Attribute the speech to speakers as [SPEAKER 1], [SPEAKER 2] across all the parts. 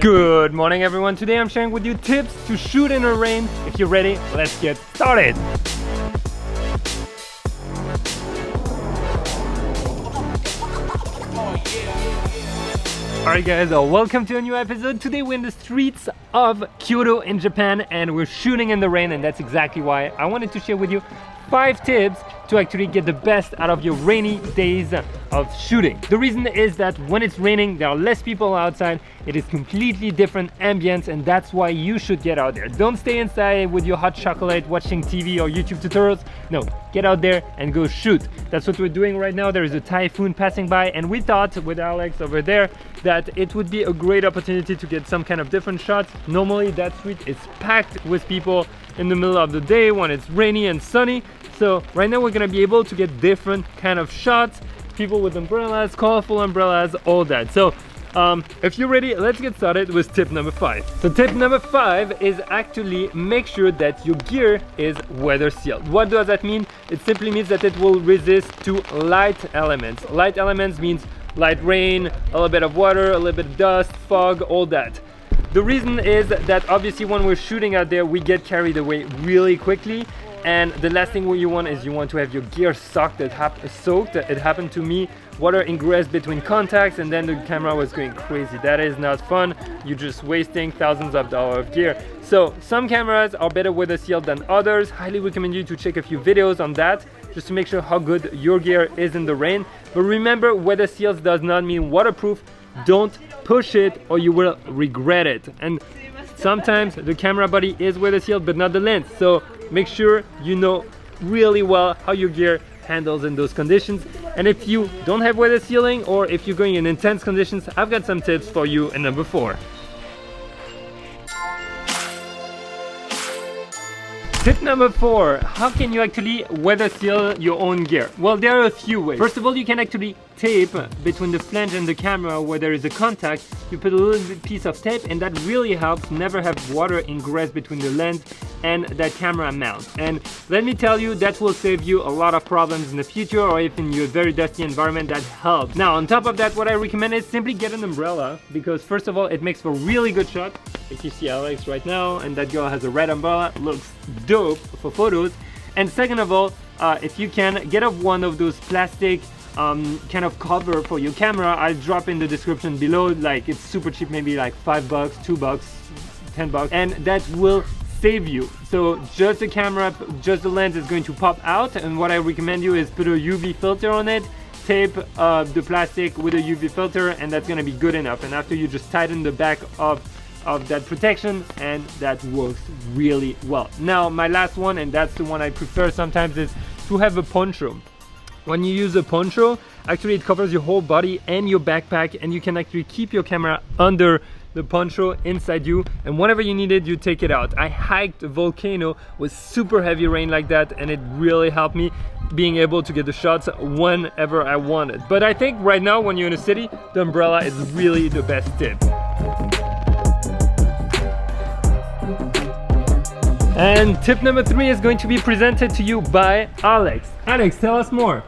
[SPEAKER 1] Good morning everyone, today I'm sharing with you tips to shoot in the rain. If you're ready, let's get started. Alright guys, welcome to a new episode. Today we're in the streets of Kyoto in Japan and we're shooting in the rain, and that's exactly why I wanted to share with you 5 tips to actually get the best out of your rainy days of shooting. The reason is that when it's raining, there are less people outside. It is completely different ambience, and that's why you should get out there. Don't stay inside with your hot chocolate watching TV or YouTube tutorials. No, get out there and go shoot. That's what we're doing right now. There is a typhoon passing by, and we thought with Alex over there that it would be a great opportunity to get some kind of different shots. Normally that street is packed with people in the middle of the day when it's rainy and sunny. So right now we're gonna be able to get different kind of shots, people with umbrellas, colorful umbrellas, all that. So if you're ready, let's get started with tip number 5. So tip number 5 is actually make sure that your gear is weather sealed. What does that mean? It simply means that it will resist to light elements. Light elements means light rain, a little bit of water, a little bit of dust, fog, all that. The reason is that obviously when we're shooting out there, we get carried away really quickly. And the last thing you want is you want to have your gear soaked. It happened to me. Water ingressed between contacts and then the camera was going crazy. That is not fun. You're just wasting thousands of dollars of gear. So some cameras are better weather sealed than others. Highly recommend you to check a few videos on that just to make sure how good your gear is in the rain. But remember, weather seals does not mean waterproof. Don't push it or you will regret it. And sometimes the camera body is weather sealed but not the lens. So make sure you know really well how your gear handles in those conditions. And if you don't have weather sealing or if you're going in intense conditions, I've got some tips for you in number 4. Tip number 4, how can you actually weather seal your own gear? Well, there are a few ways. First of all, you can actually tape between the flange and the camera where there is a contact. You put a little piece of tape and that really helps never have water ingress between the lens and that camera mount. And let me tell you, that will save you a lot of problems in the future, or if in your very dusty environment, that helps. Now, on top of that, what I recommend is simply get an umbrella, because first of all, it makes for a really good shot. Like you see Alex right now, and that girl has a red umbrella, looks dope for photos. And second of all, if you can, get one of those plastic kind of cover for your camera. I'll drop in the description below. Like, it's super cheap, maybe like $5, $2, $10, and that will save you. So just the camera, just the lens is going to pop out, and what I recommend you is put a UV filter on it, tape the plastic with a UV filter, and that's gonna be good enough. And after, you just tighten the back of that protection, and that works really well. Now my last one, and that's the one I prefer sometimes, is to have a poncho. When you use a poncho, actually it covers your whole body and your backpack, and you can actually keep your camera under the poncho inside you, and whenever you need it, you take it out. I hiked a volcano with super heavy rain like that, and it really helped me being able to get the shots whenever I wanted. But I think right now, when you're in a city, the umbrella is really the best tip. And tip number 3 is going to be presented to you by Alex. Alex, tell us more.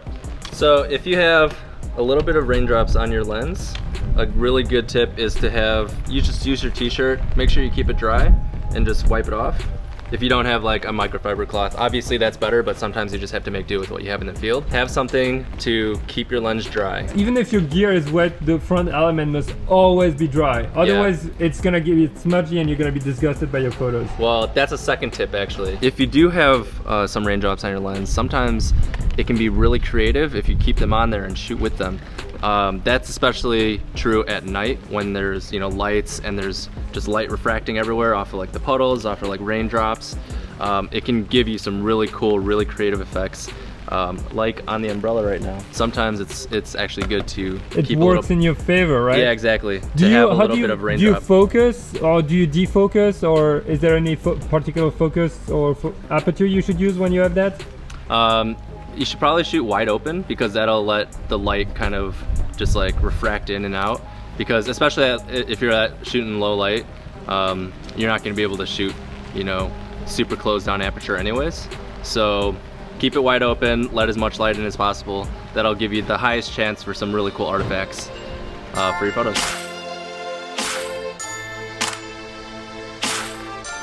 [SPEAKER 2] So if you have a little bit of raindrops on your lens, a really good tip is to you just use your t-shirt, make sure you keep it dry, and just wipe it off. If you don't have like a microfiber cloth, obviously that's better, but sometimes you just have to make do with what you have in the field. Have something to keep your lens dry.
[SPEAKER 1] Even if your gear is wet, the front element must always be dry. Otherwise, it's gonna give you smudgy and you're gonna be disgusted by your photos.
[SPEAKER 2] Well, that's a second tip actually. If you do have some raindrops on your lens, sometimes it can be really creative if you keep them on there and shoot with them. That's especially true at night when there's, you know, lights and there's just light refracting everywhere off of like the puddles, off of like raindrops. It can give you some really cool, really creative effects. Like on the umbrella right now. Sometimes it's actually good to keep a
[SPEAKER 1] works in your favor, right?
[SPEAKER 2] Yeah, exactly. Do you
[SPEAKER 1] focus or do you defocus, or is there any particular focus or aperture you should use when you have that?
[SPEAKER 2] You should probably shoot wide open, because that'll let the light kind of just like refract in and out. Because especially if you're shooting low light, you're not going to be able to shoot, you know, super closed down aperture anyways. So keep it wide open, let as much light in as possible. That'll give you the highest chance for some really cool artifacts for your photos.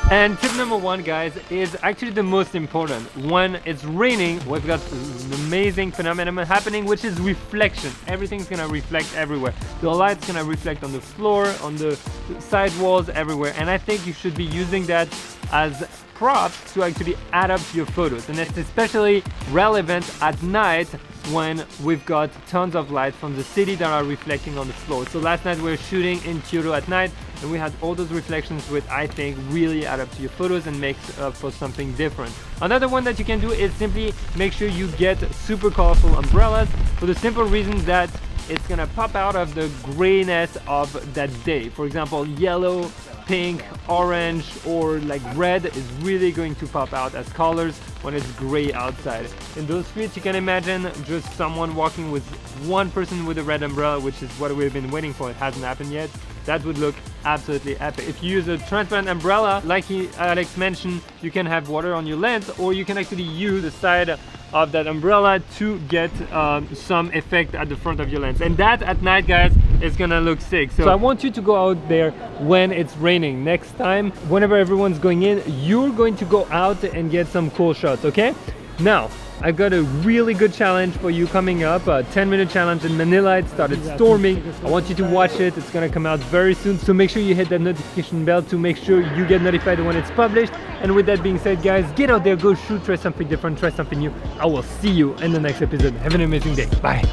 [SPEAKER 1] And tip number one, guys, is actually the most important. When it's raining, we've got an amazing phenomenon happening, which is reflection. Everything's gonna reflect everywhere. The light's gonna reflect on the floor, on the side walls, everywhere. And I think you should be using that as props to actually add up to your photos. And it's especially relevant at night when we've got tons of light from the city that are reflecting on the floor. So last night we were shooting in Kyoto at night, and we had all those reflections, which I think really add up to your photos and makes for something different. Another one that you can do is simply make sure you get super colorful umbrellas, for the simple reason that it's gonna pop out of the grayness of that day. For example, yellow, pink, orange, or like red is really going to pop out as colors when it's gray outside. In those streets, you can imagine just someone walking with one person with a red umbrella, which is what we've been waiting for. It hasn't happened yet. That would look absolutely epic. If you use a transparent umbrella, like Alex mentioned, you can have water on your lens, or you can actually use the side of that umbrella to get some effect at the front of your lens. And that at night, guys, is gonna look sick. So I want you to go out there when it's raining. Next time, whenever everyone's going in, you're going to go out and get some cool shots, okay? Now, I've got a really good challenge for you coming up, a 10-minute challenge in Manila. It started storming. I want you to watch it. It's gonna come out very soon, so make sure you hit that notification bell to make sure you get notified when it's published. And with that being said, guys, get out there, go shoot, try something different, try something new. I will see you in the next episode. Have an amazing day. Bye.